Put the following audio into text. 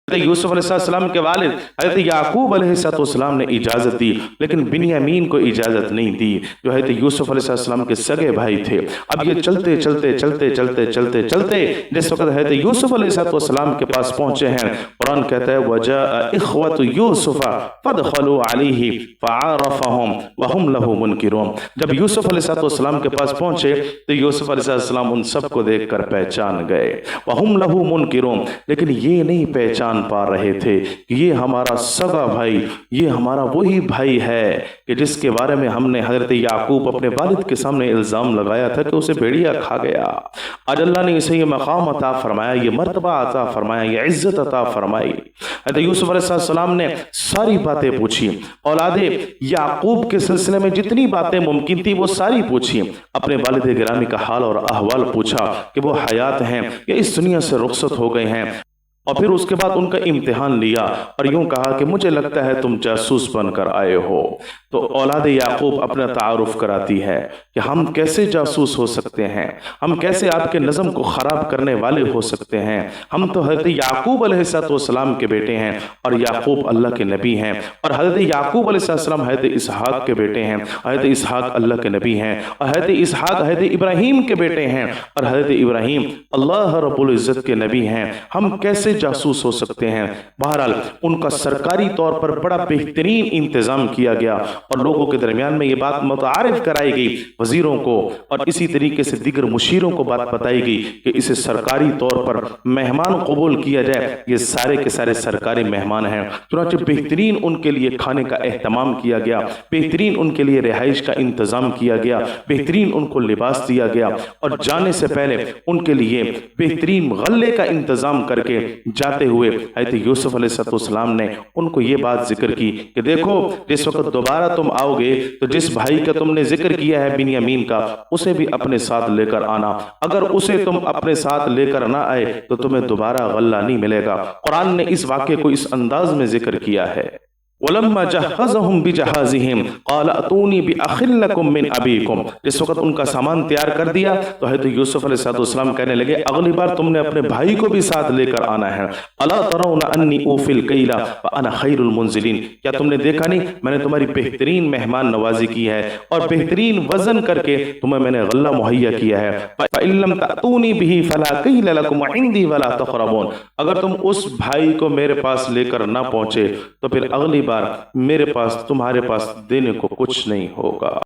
यूसुफ अलैहिस्सलाम के वालिद हज़रत याकूब अलैहिस्सलाम ने इजाज़त दी, लेकिन बिन्यामीन को इजाज़त नहीं दी, जो हज़रत यूसुफ अलैहिस्सलाम के सगे भाई थे। अब ये चलते चलते चलते चलते चलते चलते जिस वक्त हज़रत यूसुफ अलैहिस्सलाम के पास पहुंचे हैं, कुरान कहता है वजाअ इख्वतु यूसुफ फदखलू अलैहि फअरफहुम वहुम लहू मुनकिरून। जब यूसुफ अलैहिस्सलाम के पास पहुंचे तो यूसुफ अलैहिस्सलाम उन सबको देखकर पहचान गए, वहुम लहू मुनकिरून, लेकिन ये नहीं पहचान पा रहे थे कि ये हमारा सगा भाई, ये हमारा वही भाई है कि जिसके बारे में हमने हजरत याकूब अपने वालिद के सामने इल्जाम लगाया था कि उसे भेड़िया खा गया। आज अल्लाह ने इसे ये मकाम अता फरमाया, ये मर्तबा अता फरमाया, ये इज्जत अता फरमाई। हजरत यूसुफ अलैहिस्सलाम ने सारी बातें पूछी, औलादे याकूब के सिलसिले में जितनी बातें मुमकिन थी वो सारी पूछी, अपने वालिद गिरामी का हाल और अहवाल पूछा कि वो हयात हैं या इस दुनिया से रुखसत हो गए हैं, और फिर उसके बाद उनका इम्तिहान लिया और यूं कहा कि मुझे लगता है तुम जासूस बनकर आए हो। तो औलाद याकूब अपना तारुफ कराती है कि हम कैसे जासूस हो सकते हैं, हम कैसे आपके नज़म को ख़राब करने वाले हो सकते हैं। हम तो हज़रत याकूब अलैहिस्सलाम के बेटे हैं और याकूब अल्लाह के नबी हैं, और हज़रत याकूब अलैहिस्सलाम हज़रत इसहाक के बेटे हैं, हज़रत इसहाक अल्लाह के नबी हैं, और हज़रत इसहाक हज़रत इब्राहीम के बेटे हैं, और हज़रत इब्राहीम अल्लाह रब्बुल इज़्ज़त के नबी हैं। हम कैसे जासूस हो सकते हैं। बहरहाल उनका सरकारी तौर पर बड़ा बेहतरीन इंतजाम किया गया और लोगों के दरमियान में ये बात मुतारिफ कराई गई, वजीरों को और इसी तरीके से दीगर मुशीरों को बात बताई गई कि इसे सरकारी तौर पर मेहमान कबूल किया जाए। ये सारे के सारे सरकारी मेहमान हैं, चुनांचे बेहतरीन उनके लिए खाने का एहतमाम किया गया, बेहतरीन उनके लिए रिहाइश का इंतजाम किया गया, बेहतरीन उनको लिबास दिया गया, और जाने से पहले उनके लिए बेहतरीन गल्ले का इंतजाम करके जाते हुए हज़रत यूसुफ अलैहिस्सलाम ने उनको ये बात जिक्र की कि देखो जिस वक्त दोबारा तुम आओगे तो जिस भाई का तुमने जिक्र किया है बिन्यामीन का, उसे भी अपने साथ लेकर आना। अगर उसे तुम अपने साथ लेकर ना आए तो तुम्हें दोबारा गल्ला नहीं मिलेगा। कुरान ने इस वाक़े को इस अंदाज में जिक्र किया है, वलम्मा जहज़हुम बिजहाज़िहिम क़ाल अतूनी बिअख़िन लकुम मिन अबीकुम। जिस वक्त उनका सामान तैयार कर दिया तो हज़रत यूसुफ अलैहिस्सलाम कहने लगे अगली बार तुमने अपने भाई को भी साथ लेकर आना है। अला तरौना अन्नी ऊफ़िल कैला व अना खैरुल मुंज़िलीन। क्या तुमने देखा नहीं मैंने तुम्हारी बेहतरीन मेहमान नवाजी की है और बेहतरीन वजन करके तुम्हें मैंने गल्ला मुहैया किया है। फ़इल्लम तअतूनी बिही फला कैला लकुम इंदी वला तक़रबून। अगर तुम उस भाई को मेरे पास लेकर ना पहुंचे तो फिर अगली बार मेरे पास तुम्हारे पास देने को कुछ नहीं होगा।